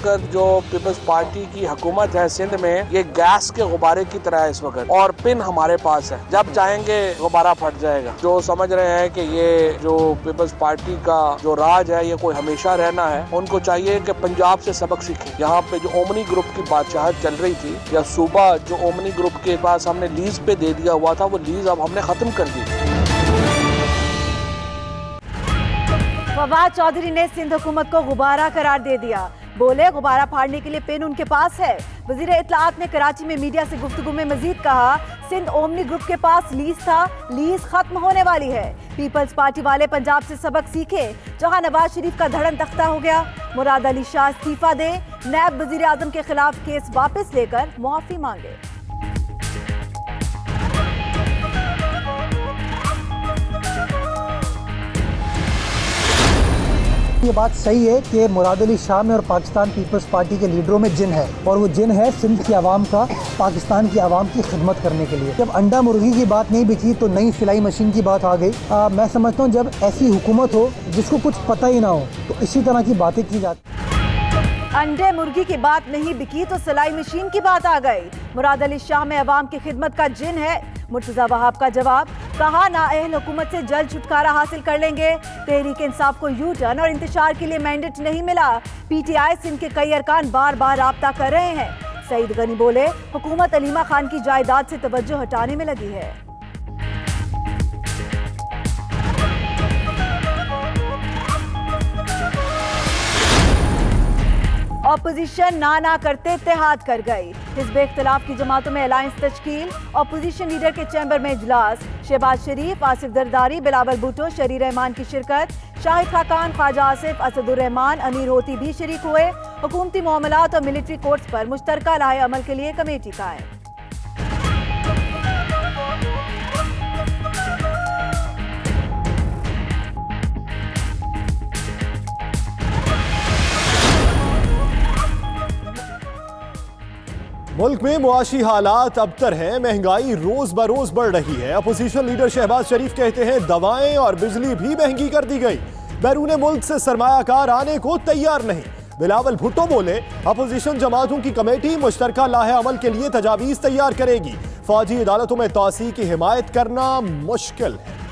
वक्त जो peoples party की हुकूमत है सिंध में, ये गैस के गुब्बारे की तरह है इस वक्त, और पिन हमारे पास है, जब चाहेंगे गुब्बारा फट जाएगा। जो समझ रहे हैं कि ये जो पीपल्स पार्टी का जो राज है ये कोई हमेशा रहना है, उनको चाहिए कि पंजाब से सबक सीखें। यहाँ पे जो ओमनी ग्रुप की बादशाहत चल रही थी, या सूबा जो ओमनी ग्रुप के पास हमने लीज पे दे दिया हुआ था, वो लीज अब हमने खत्म कर दी। फवाद चौधरी ने सिंध हुकूमत को गुब्बारा करार दे दिया। बोले गुब्बारा फाड़ने के लिए पिन उनके पास है। वजीर इत्तलाआत ने कराची में मीडिया से गुफ्तगू में मजीद कहा, सिंध ओमनी ग्रुप के पास लीज था, लीज खत्म होने वाली है। पीपल्स पार्टी वाले पंजाब से सबक सीखे, जहां नवाज शरीफ का धड़न तख्ता हो गया। मुराद अली शाह इस्तीफा दे, नायब वजीर आजम के खिलाफ केस वापस लेकर मुआफी मांगे। ये बात सही है कि मुराद अली शाह में और पाकिस्तान पीपल्स पार्टी के लीडरों में जिन है, और वो जिन है सिंध की आवाम का, पाकिस्तान की आवाम की खिदमत करने के लिए। जब अंडा मुर्गी की बात नहीं बिकी तो नई सिलाई मशीन की बात आ गई। मैं समझता हूँ जब ऐसी हुकूमत हो जिसको कुछ पता ही ना हो तो इसी तरह की बातें की जाती। अंडे मुर्गी की बात नहीं बिकी तो सिलाई मशीन की बात आ गई। मुराद अली शाह में अवाम की खिदमत का जिन है। मुर्तजा वहाब का जवाब, कहा नाअहल हुकूमत से जल्द छुटकारा हासिल कर लेंगे। तहरीक इंसाफ को यू टर्न और इंतशार के लिए मैंडेट नहीं मिला। PTI सिंध के कई अरकान बार बार राब्ता कर रहे हैं। सईद गनी बोले, हुकूमत अलीमा खान की जायदाद से तवज्जो हटाने में लगी है। ऑपोजिशन ना करते इत्तेहाद कर गई। हिज़्ब इख्तिलाफ की जमातों में अलायंस तश्कील। ऑपोजिशन लीडर के चैम्बर में इजलास। शहबाज शरीफ, आसिफ जरदारी, बिलावल भुट्टो, शरीर रहमान की शिरकत। शाहिद खाकान, ख्वाजा आसिफ, असदुर रहमान, अमीर होती भी शरीक हुए। हुकूमती मामलात और मिलिट्री कोर्ट्स पर मुश्तरका लाहे अमल के लिए कमेटी कायम। मुल्क में मुआशी हालात अबतर हैं, महंगाई रोज बरोज बढ़ रही है। अपोजिशन लीडर शहबाज शरीफ कहते हैं दवाएं और बिजली भी महंगी कर दी गई। बैरून मुल्क से सरमायाकार आने को तैयार नहीं। बिलावल भुट्टो बोले, अपोजिशन जमातों की कमेटी मुश्तरका लाहे अमल के लिए तजावीज तैयार करेगी। फौजी अदालतों में तौसी की हिमायत करना मुश्किल है।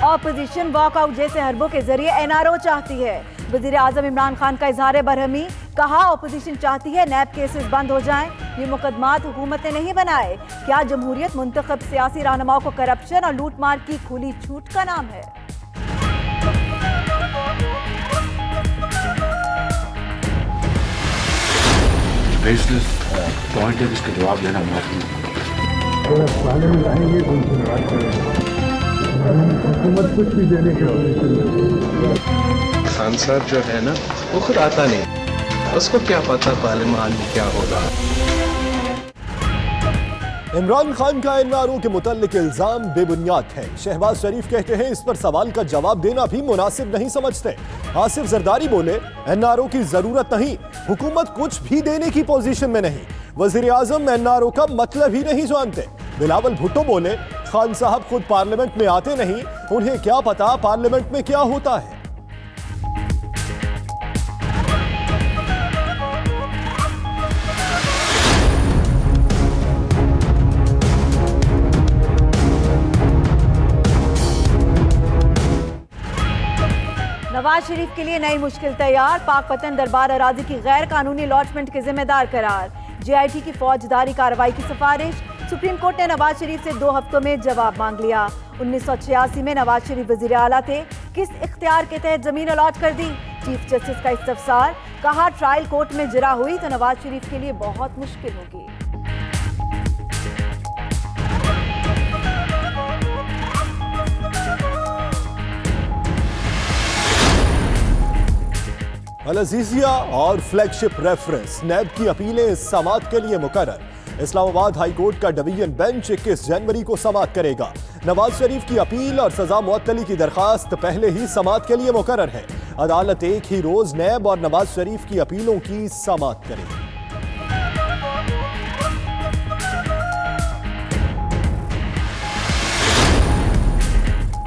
ऑपोजिशन वॉकआउट जैसे हरबों के जरिए NRO चाहती है। वजीर आजम इमरान खान का इजहार बरहमी, कहा ऑपोजिशन चाहती है नैब केसेस बंद हो जाएं। ये मुकदमात हुकूमत ने नहीं बनाए। क्या जमहूरियत मुंतखब सियासी रहनुमाओं को करप्शन और लूटमार की खुली छूट का नाम है? पॉइंट है जिसका जवाब देना हुकूमत कुछ भी देने के सांसद जो है ना वो खुद आता नहीं, उसको क्या पता पार्लियामान में क्या होगा। इमरान खान का NRO के मुताल्लिक इल्जाम बेबुनियाद है। शहबाज शरीफ कहते हैं इस पर सवाल का जवाब देना भी मुनासिब नहीं समझते। आसिफ जरदारी बोले, NRO की जरूरत नहीं, हुकूमत कुछ भी देने की पोजीशन में नहीं। वजीर आजम NRO का मतलब ही नहीं जानते। बिलावल भुट्टो बोले, खान साहब खुद पार्लियामेंट में आते नहीं, उन्हें क्या पता पार्लियामेंट में क्या होता है। नवाज शरीफ के लिए नई मुश्किल तैयार। पाक पतन दरबार अराजी की गैर कानूनी अलॉटमेंट के जिम्मेदार करार। JIT की फौजदारी कार्रवाई की सिफारिश। सुप्रीम कोर्ट ने नवाज शरीफ से 2 हफ्तों में जवाब मांग लिया। 1986 में नवाज शरीफ वजीर आला थे, किस इख्तियार के तहत जमीन अलॉट कर दी? चीफ जस्टिस का इस्तफसार, कहा ट्रायल कोर्ट में जरा हुई तो नवाज शरीफ के लिए बहुत मुश्किल होगी। अल-अज़ीज़िया और फ्लैगशिप रेफरेंस नैब की अपीलें समाअत के लिए मुकर्रर। इस्लामाबाद हाई कोर्ट का डिवीजन बेंच 21 जनवरी को समाअत करेगा। नवाज शरीफ की अपील और सजा मुअत्तली की दरखास्त पहले ही समाअत के लिए मुकर्रर है। अदालत एक ही रोज नैब और नवाज शरीफ की अपीलों की समाअत करेगी।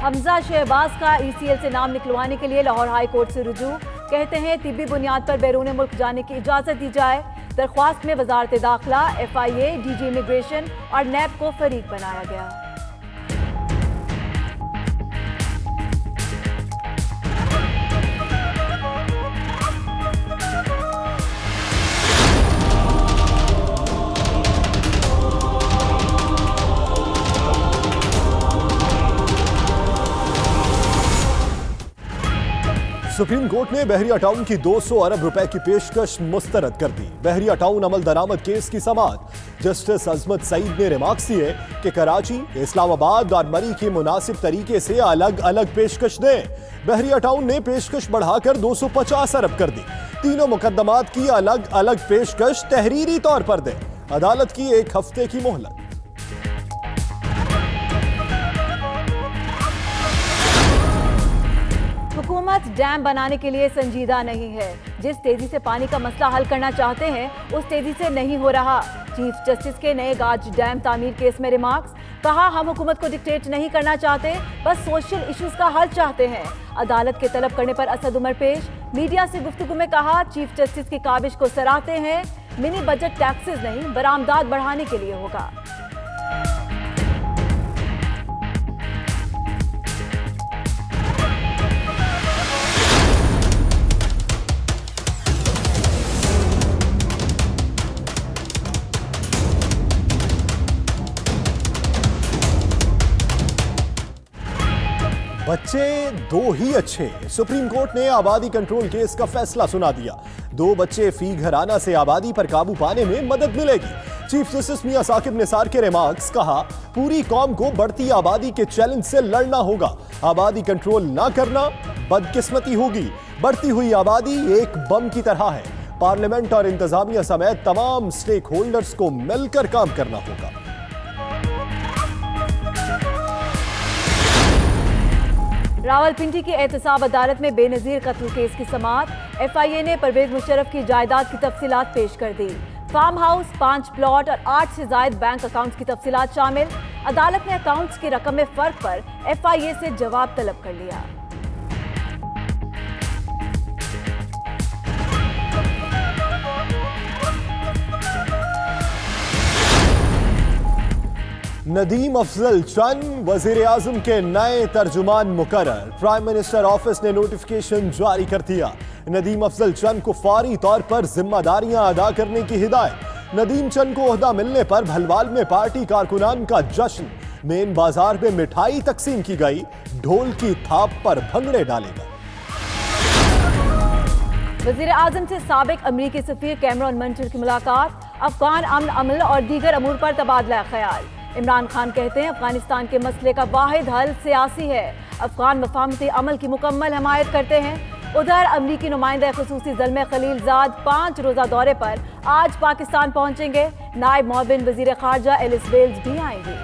हमजा शहबाज का ECL से नाम निकलवाने के लिए लाहौर हाई कोर्ट से रुजू। कहते हैं तिब्बी बुनियाद पर बैरून मुल्क जाने की इजाजत दी जाए। दरख्वास्त में वजारत दाखिला, FIA, DG इमिग्रेशन और NAB को फरीक बनाया गया। सुप्रीम कोर्ट ने बहरिया टाउन की 200 अरब रुपए की पेशकश मुस्तरद कर दी। बहरिया टाउन अमल दरामद केस की समाअत जस्टिस अजमत सईद ने रिमार्क्स दिए कि कराची, इस्लामाबाद और मरी की मुनासिब तरीके से अलग अलग पेशकश दें। बहरिया टाउन ने पेशकश बढ़ाकर 250 अरब कर दी। तीनों मुकदमात की अलग अलग पेशकश तहरीरी तौर पर दें। अदालत की 1 हफ्ते की मोहलत। हुकूमत डैम बनाने के लिए संजीदा नहीं है। जिस तेजी से पानी का मसला हल करना चाहते हैं उस तेजी से नहीं हो रहा। चीफ जस्टिस के नए गाज डैम तामीर केस में रिमार्क्स। कहा, हम हुकूमत को डिक्टेट नहीं करना चाहते, बस सोशल इश्यूज का हल चाहते हैं। अदालत के तलब करने पर असद उमर पेश। मीडिया से गुफ्तगू में कहा, चीफ जस्टिस की काबिश को सराहते हैं। मिनी बजट टैक्सेस नहीं, बरामदात बढ़ाने के लिए होगा। बच्चे दो ही अच्छे। सुप्रीम कोर्ट ने आबादी कंट्रोल केस का फैसला सुना दिया। 2 बच्चे फी घराना से आबादी पर काबू पाने में मदद मिलेगी। चीफ जस्टिस मियां साकिब निसार के रिमार्क्स। कहा, पूरी कौम को बढ़ती आबादी के चैलेंज से लड़ना होगा। आबादी कंट्रोल ना करना बदकिस्मती होगी। बढ़ती हुई आबादी एक बम की तरह है। पार्लियामेंट और इंतजामिया समेत तमाम स्टेक होल्डर्स को मिलकर काम करना होगा। रावलपिंडी की एहतसाब अदालत में बेनजीर कत्ल केस की समाअत। FIA ने परवेज मुशर्रफ की जायदाद की तफसीलात पेश कर दी। फार्म हाउस, 5 प्लॉट और 8 से जायद बैंक अकाउंट्स की तफसीलात शामिल। अदालत ने अकाउंट्स की रकम में फर्क पर FIA से जवाब तलब कर लिया। नदीम अफजल चंद वजीर आजम के नए तर्जुमान मुकर्रर। प्राइम मिनिस्टर ऑफिस ने नोटिफिकेशन जारी कर दिया। नदीम अफजल चंद को फौरी तौर पर जिम्मेदारियां अदा करने की हिदायत। नदीम चंद को ओहदा मिलने पर भलवाल में पार्टी कारकुनान का जश्न। मेन बाजार में मिठाई तकसीम की गई। ढोल की थाप पर भंगड़े डाले गए। वजीर आजम से साबिक अमरीकी सफीर कैमरॉन मंटर की मुलाकात। अफगान अमन अमल और दीगर अमूर पर तबादला ख्याल। इमरान खान कहते हैं, अफगानिस्तान के मसले का वाहिद हल सियासी है। अफगान मफाहमती अमल की मुकम्मल हमायत करते हैं। उधर अमरीकी नुमाइंदा खुसूसी ज़ल्मे खलीलजाद 5 रोज़ा दौरे पर आज पाकिस्तान पहुंचेंगे। नायब मुअव्विन वजीर खारजा एलिस वेल्स भी आएंगे।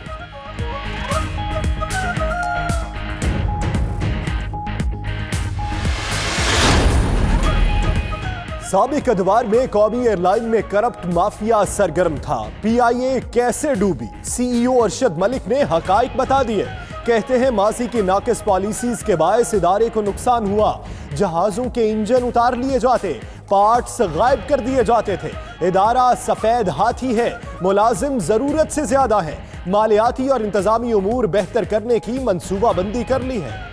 साबिक अदवार में कौमी एयरलाइन में करप्ट माफिया सरगर्म था। PIA कैसे डूबी, CEO अरशद मलिक ने हकाइक बता दिए। कहते हैं, माजी की नाकिस पॉलिसीज के बायस इदारे को नुकसान हुआ। जहाजों के इंजन उतार लिए जाते, पार्ट्स गायब कर दिए जाते थे। इदारा सफेद हाथी है, मुलाजिम जरूरत से ज्यादा है। मालियाती और इंतजामी उमूर बेहतर करने की मंसूबाबंदी कर ली है।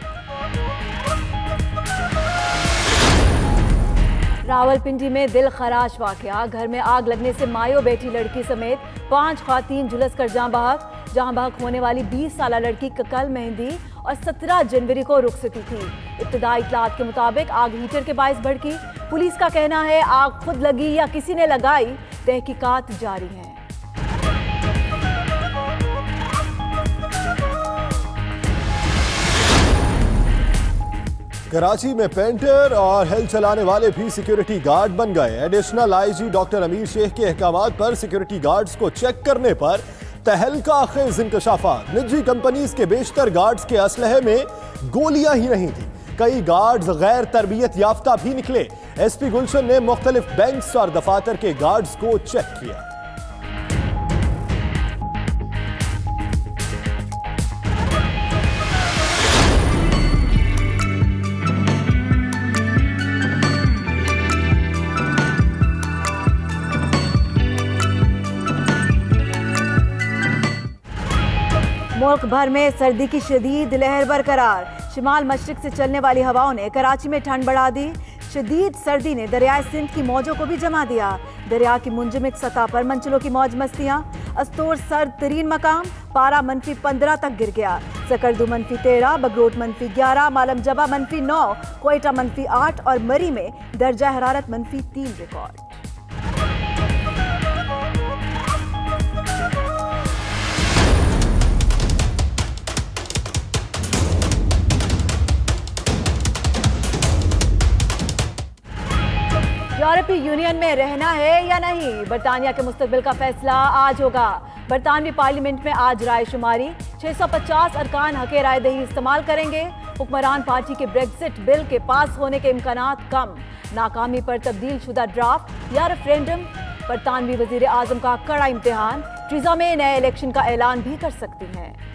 रावलपिंडी में दिल खराश वाकया। घर में आग लगने से मायो बेटी लड़की समेत 5 ख्वातीन झुलस कर जाँ बहक होने वाली 20 साल लड़की का कल मेहंदी और 17 जनवरी को रुखसती थी। इब्तिदाई इत्तलात के मुताबिक आग हीटर के बायस भड़की। पुलिस का कहना है आग खुद लगी या किसी ने लगाई। तहकीकात जारी है। कराची में पेंटर और हेल चलाने वाले भी सिक्योरिटी गार्ड बन गए। एडिशनल IG डॉक्टर अमीर शेख के अहकामात पर सिक्योरिटी गार्ड्स को चेक करने पर तहलका खेज इंकशाफात। निजी कंपनीज के बेशतर गार्ड्स के असलहे में गोलियां ही नहीं थी। कई गार्ड्स गैर तरबियत याफ्ता भी निकले। SP गुलशन ने मुख्तलिफ बैंक्स और दफातर के गार्ड्स को चेक किया। मुल्क भर में सर्दी की शदीद लहर बरकरार। शिमाल मशरिक से चलने वाली हवाओं ने कराची में ठंड बढ़ा दी। शदीद सर्दी ने दरियाए सिंध की मौजों को भी जमा दिया। दरिया की मुंजमद सतह पर मंचलों की मौज मस्तियां। अस्तोर सर्द तरीन मकाम, पारा -15 तक गिर गया। सकरदू -13, बगरोट -11, मालम जबा -9, कोयटा -8 और मरी में दर्जा हरारत -3 रिकॉर्ड। यूरोपीय यूनियन में रहना है या नहीं, बरतानिया के मुस्तकबिल का फैसला आज होगा। बरतानवी पार्लियामेंट में आज राय शुमारी। 650 अरकान हक़ राय दही इस्तेमाल करेंगे। हुक्मरान पार्टी के ब्रेक्जिट बिल के पास होने के इम्कानात कम। नाकामी पर तब्दील शुदा ड्राफ्ट या रेफरेंडम। बरतानवी वजीर आजम का कड़ा इम्तिहान। ट्रीजा में नए इलेक्शन का ऐलान भी कर सकती हैं।